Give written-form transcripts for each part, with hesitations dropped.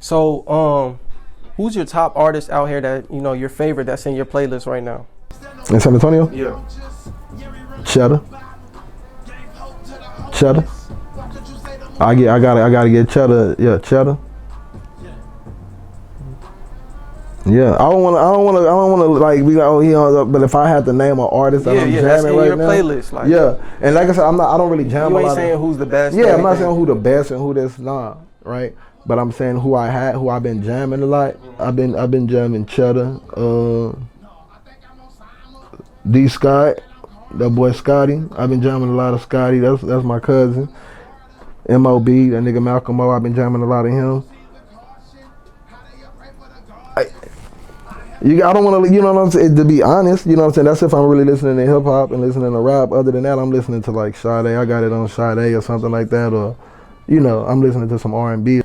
So, who's your top artist out here that your favorite that's in your playlist right now? In San Antonio? Yeah. Cheddar. I gotta get Cheddar. Yeah, Cheddar. Yeah, I don't wanna like be like, oh, but if I had to name an artist that I'm jamming that's in right your now, playlist, like. Yeah, and like I said, I don't really jam. You a ain't lot saying who's the best. Yeah, I'm not saying who the best and who that's not, right? But I'm saying who I've been jamming a lot. I've been jamming Cheddar, D Scott, that boy Scotty. I've been jamming a lot of Scotty. That's my cousin. MOB, that nigga Malcolm O. I've been jamming a lot of him. I don't want to, what I'm saying, to be honest, what I'm saying, that's if I'm really listening to hip hop and listening to rap. Other than that, I'm listening to like Sade. I got it on Sade or something like that, or, I'm listening to some R&B.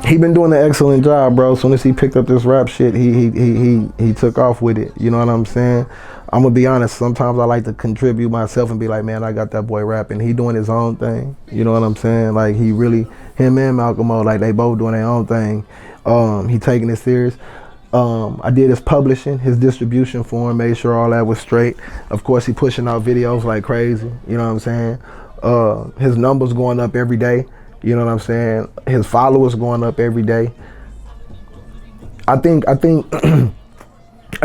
He been doing an excellent job, bro. As soon as he picked up this rap shit, he took off with it. You know what I'm saying? I'm gonna be honest. Sometimes I like to contribute myself and be like, man, I got that boy rapping. He doing his own thing. You know what I'm saying? Like him and Malcolm O, like they both doing their own thing. He taking it serious. I did his publishing, his distribution for him, made sure all that was straight. Of course, he pushing out videos like crazy. You know what I'm saying? His numbers going up every day. You know what I'm saying? His followers going up every day. I think I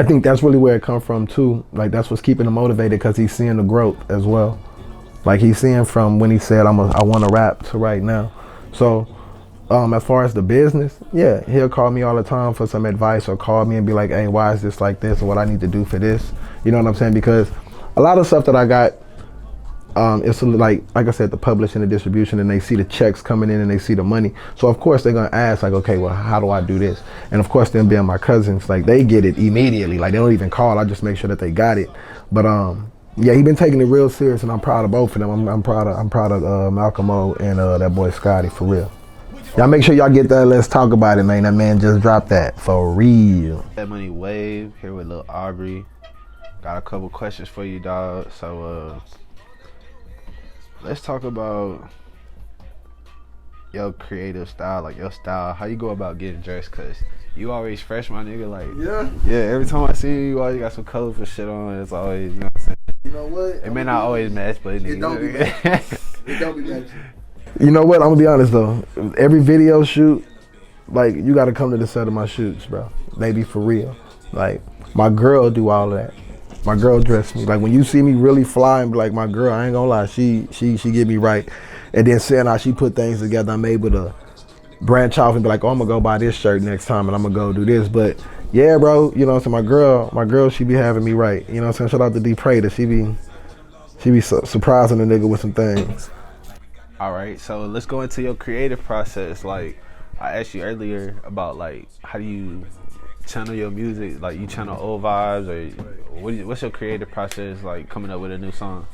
think that's really where it come from too. Like that's what's keeping him motivated, because he's seeing the growth as well. Like he's seeing from when he said I want to rap to right now. So as far as the business, yeah, he'll call me all the time for some advice, or call me and be like, hey, why is this like this, or what I need to do for this. You know what I'm saying? Because a lot of stuff that I got, it's like I said, the publishing and the distribution, and they see the checks coming in and they see the money. So of course they're gonna ask like, okay, well, how do I do this? And of course, them being my cousins, like they get it immediately. Like they don't even call. I just make sure that they got it. But yeah, he been taking it real serious, and I'm proud of both of them. I'm proud of Malcolm O and that boy Scotty, for real. Y'all make sure y'all get that. Let's talk about it, man. That man just dropped that for real. That Money Wave here with Lil Aubrey. Got a couple questions for you, dog. So let's talk about your creative style, like your style. How you go about getting dressed? Cause you always fresh, my nigga. Like yeah. Every time I see you, you always got some colorful shit on. It's always, you know what I'm saying. You know what? It may not always match, but it don't be matching. It don't be matching. You know what? I'm gonna be honest though. Every video shoot, like you gotta come to the set of my shoots, bro. They be for real. Like my girl do all of that. My girl dress me. Like when you see me really fly and be like, my girl, I ain't gonna lie, she get me right. And then saying how she put things together, I'm able to branch off and be like, oh, I'm gonna go buy this shirt next time and I'm gonna go do this. But yeah, bro, you know what I'm saying? My girl, she be having me right. You know what I'm saying? Shout out to D Prater. She be surprising the nigga with some things. All right, so let's go into your creative process. Like I asked you earlier about like how do you channel your music? Like you channel old vibes, or what's your creative process like coming up with a new song?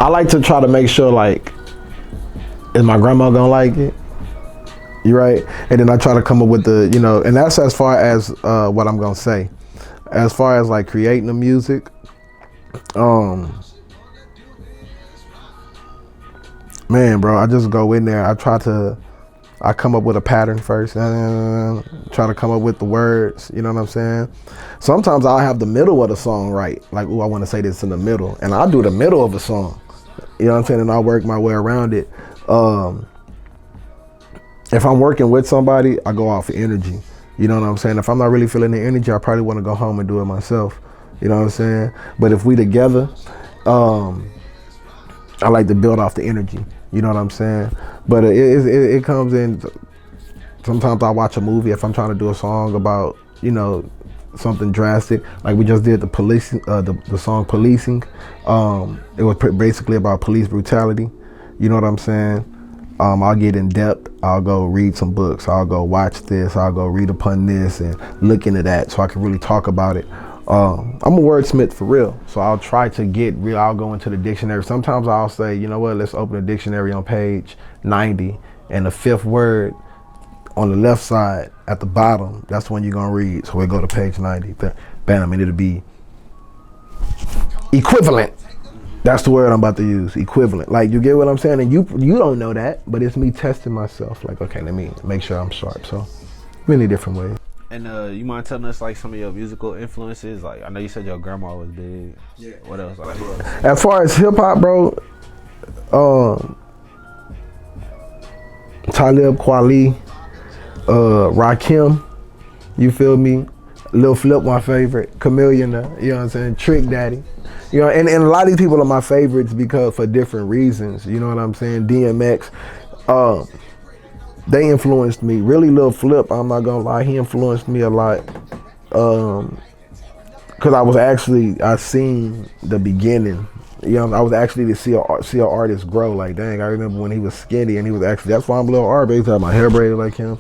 I like to try to make sure like, is my grandma gonna like it? You right? And then I try to come up with the, and that's as far as what I'm gonna say. As far as like creating the music, man, bro, I just go in there. I come up with a pattern first, and try to come up with the words, you know what I'm saying? Sometimes I'll have the middle of the song right. Like, ooh, I want to say this in the middle. And I'll do the middle of a song, you know what I'm saying? And I'll work my way around it. If I'm working with somebody, I go off of energy. You know what I'm saying? If I'm not really feeling the energy, I probably want to go home and do it myself. You know what I'm saying? But if we together, I like to build off the energy. You know what I'm saying? But it comes in. Sometimes I watch a movie if I'm trying to do a song about, something drastic. Like we just did the policing, the song "Policing." It was basically about police brutality. You know what I'm saying? I'll get in depth. I'll go read some books. I'll go watch this. I'll go read upon this and look into that so I can really talk about it. I'm a wordsmith for real, so I'll try to get real. I'll go into the dictionary. Sometimes I'll say, you know what, let's open a dictionary on page 90, and the fifth word on the left side at the bottom, that's the one you're gonna read. So we go to page 90, bam, and it'll be equivalent. That's the word I'm about to use, equivalent. Like, you get what I'm saying? And you don't know that, but it's me testing myself. Like, okay, let me make sure I'm sharp. So many different ways. And you mind telling us like some of your musical influences? Like I know you said your grandma was big. Yeah. What else? Like, as far as hip hop, bro, Talib Kweli, Rakim, you feel me? Lil Flip, my favorite. Chameleon, you know what I'm saying? Trick Daddy. You know, and a lot of these people are my favorites because for different reasons. You know what I'm saying? DMX, they influenced me. Really, Lil Flip, I'm not gonna lie, he influenced me a lot. Cause I seen the beginning. You know, I was actually to see an artist grow. Like, dang, I remember when he was skinny and he was actually, that's why I'm Lil Aubrey. He had my hair braided like him,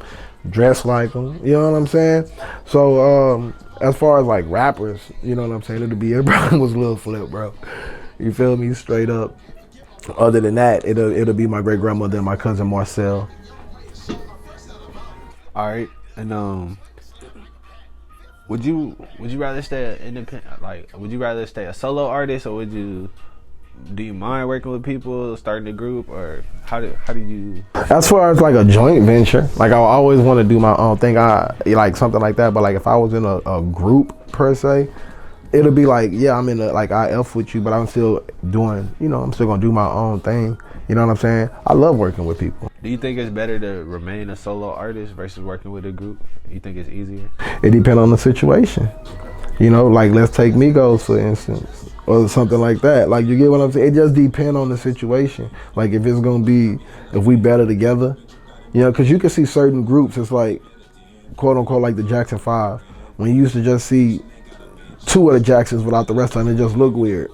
dressed like him. You know what I'm saying? So, as far as like rappers, you know what I'm saying? It probably was Lil Flip, bro. You feel me? Straight up. Other than that, it'll be my great grandmother and my cousin Marcel. all right, and would you rather stay an independent? Like, would you rather stay a solo artist, or do you mind working with people, starting a group, or how do you? As far as like a joint venture, like I always want to do my own thing. I like something like that. But like if I was in a group per se, it'll be like, yeah, I'm in I F with you, but I'm still doing, I'm still gonna do my own thing. You know what I'm saying? I love working with people. Do you think it's better to remain a solo artist versus working with a group? You think it's easier? It depends on the situation. Like let's take Migos for instance, or something like that. Like, you get what I'm saying? It just depends on the situation. Like if we better together, because you can see certain groups, it's like, quote unquote, like the Jackson 5. When you used to just see 2 of the Jacksons without the rest of them, it just looked weird.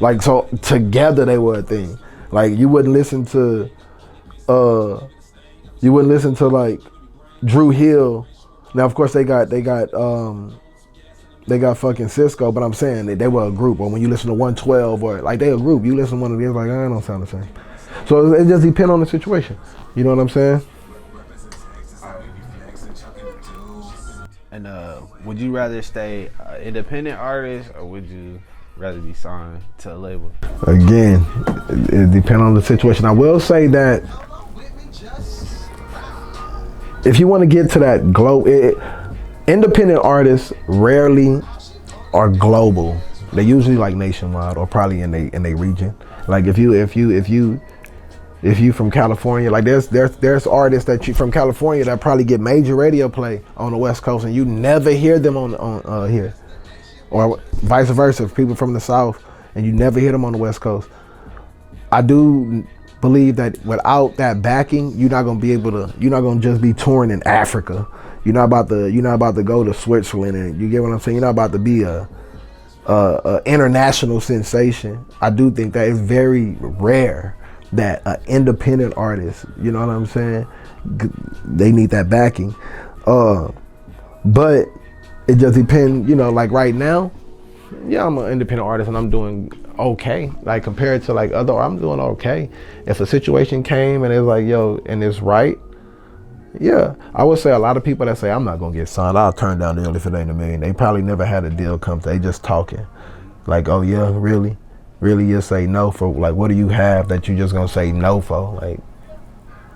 Like, so together they were a thing. Like you wouldn't listen to like Drew Hill. Now of course they got fucking Cisco, but I'm saying that they were a group. Or when you listen to 112, or like they a group, you listen to one of these, like, I don't sound the same. So it just depends on the situation. You know what I'm saying? And would you rather stay an independent artist, or would you rather be signed to a label? Again, it depends on the situation. I will say that if you want to get to that independent artists rarely are global. They usually like nationwide, or probably in they region. Like if you from California, like there's artists from California that probably get major radio play on the West Coast, and you never hear them on here, or vice versa. People from the South, and you never hear them on the West Coast. I do believe that without that backing, you're not gonna just be touring in Africa. You're not about to go to Switzerland, and you get what I'm saying? You're not about to be a international sensation. I do think that it's very rare that an independent artist, you know what I'm saying, they need that backing. But it just depends, like right now, yeah, I'm an independent artist and I'm doing okay. Like compared to like I'm doing okay. If a situation came and it's like, yo, and it's right, yeah, I would say a lot of people that say I'm not gonna get signed, I'll turn down the deal if it ain't a million. They probably never had a deal come to. They just talking. Like, oh yeah, really you say no for, like, what do you have that you just gonna say no for? Like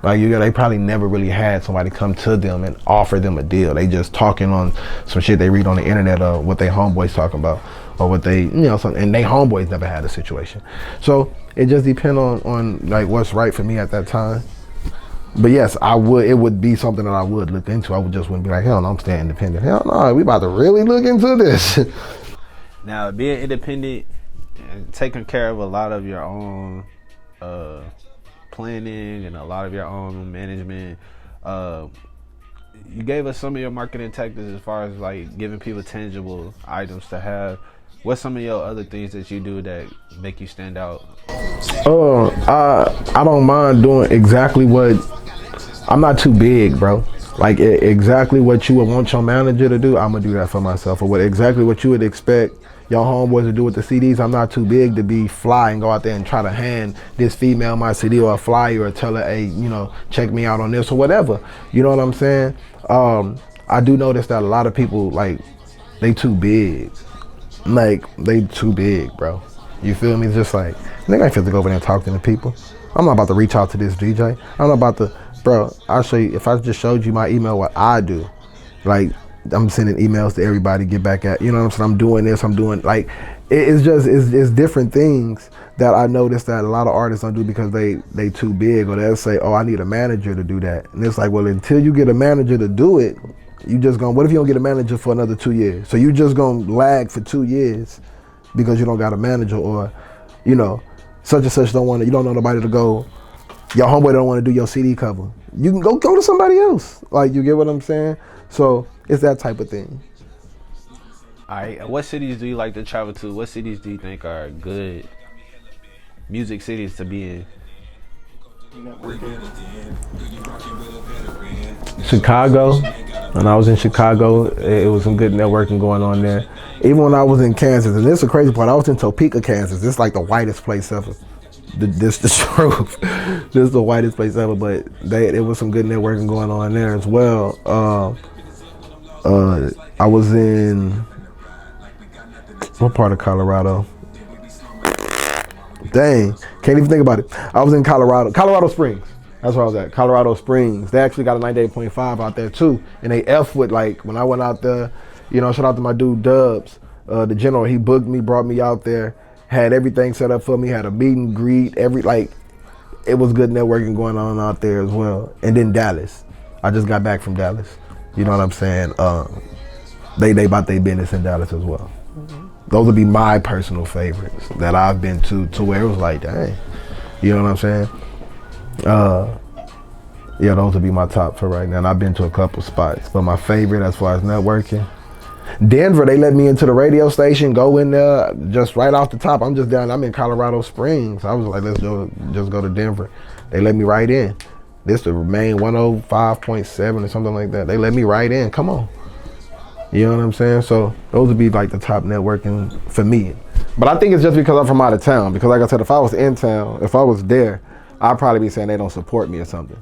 they probably never really had somebody come to them and offer them a deal. They just talking on some shit they read on the internet of what they homeboys talking about, or what they, and they homeboys never had a situation. So it just depends on like what's right for me at that time. But yes, it would be something that I would look into. I wouldn't be like, hell no, I'm staying independent. Hell no, we about to really look into this. Now, being independent and taking care of a lot of your own planning and a lot of your own management, you gave us some of your marketing tactics as far as like giving people tangible items to have. What's some of your other things that you do that make you stand out? I don't mind doing exactly what, I'm not too big, bro. Like exactly what you would want your manager to do, I'm gonna do that for myself. Or exactly what you would expect your homeboys to do with the CDs. I'm not too big to be fly and go out there and try to hand this female my CD or a flyer, or tell her, hey, check me out on this or whatever. You know what I'm saying? I do notice that a lot of people, like, they too big. Like, they too big, bro. You feel me? It's just like, nigga, I ain't fit to go over there and talk to the people. I'm not about to reach out to this DJ. I'm not about to bro, I'll show you. If I just showed you my email, what I do, like I'm sending emails to everybody, get back at, you know what I'm saying? I'm doing this, I'm doing like, it's different things that I noticed that a lot of artists don't do because they too big, or they'll say, oh, I need a manager to do that. And it's like, well, until you get a manager to do it, you just gonna, what if you don't get a manager for another 2 years? So you just gonna lag for 2 years because you don't got a manager, or, you know, such and such don't want to, you don't know nobody to go, your homeboy don't want to do your CD cover. You can go to somebody else. Like, you get what I'm saying? So it's that type of thing. All right, what cities do you like to travel to? What cities do you think are good music cities to be in? Chicago. When I was in Chicago, it was some good networking going on there. Even when I was in Kansas, and this is the crazy part, I was in Topeka, Kansas. This is like the whitest place ever. This the truth. This is the whitest place ever, but it was some good networking going on there as well. I was in, what part of Colorado? Dang, can't even think about it. I was in Colorado Springs. That's where I was at, Colorado Springs. They actually got a 98.5 out there too. And they F with, like, when I went out there, you know, shout out to my dude Dubs, the general, he booked me, brought me out there, had everything set up for me, had a meet and greet, it was good networking going on out there as well. And then Dallas. I just got back from Dallas. You know what I'm saying? They about their business in Dallas as well. Those would be my personal favorites that I've been to where it was like, dang. You know what I'm saying? Yeah, those would be my top for right now. And I've been to a couple spots, but my favorite as far as networking, Denver, they let me into the radio station, go in there just right off the top. I'm just down, I'm in Colorado Springs. I was like, let's just go to Denver. They let me right in. This the main 105.7 or something like that. They let me right in, come on. You know what I'm saying? So those would be like the top networking for me. But I think it's just because I'm from out of town. Because like I said, if I was in town, if I was there, I'd probably be saying they don't support me or something.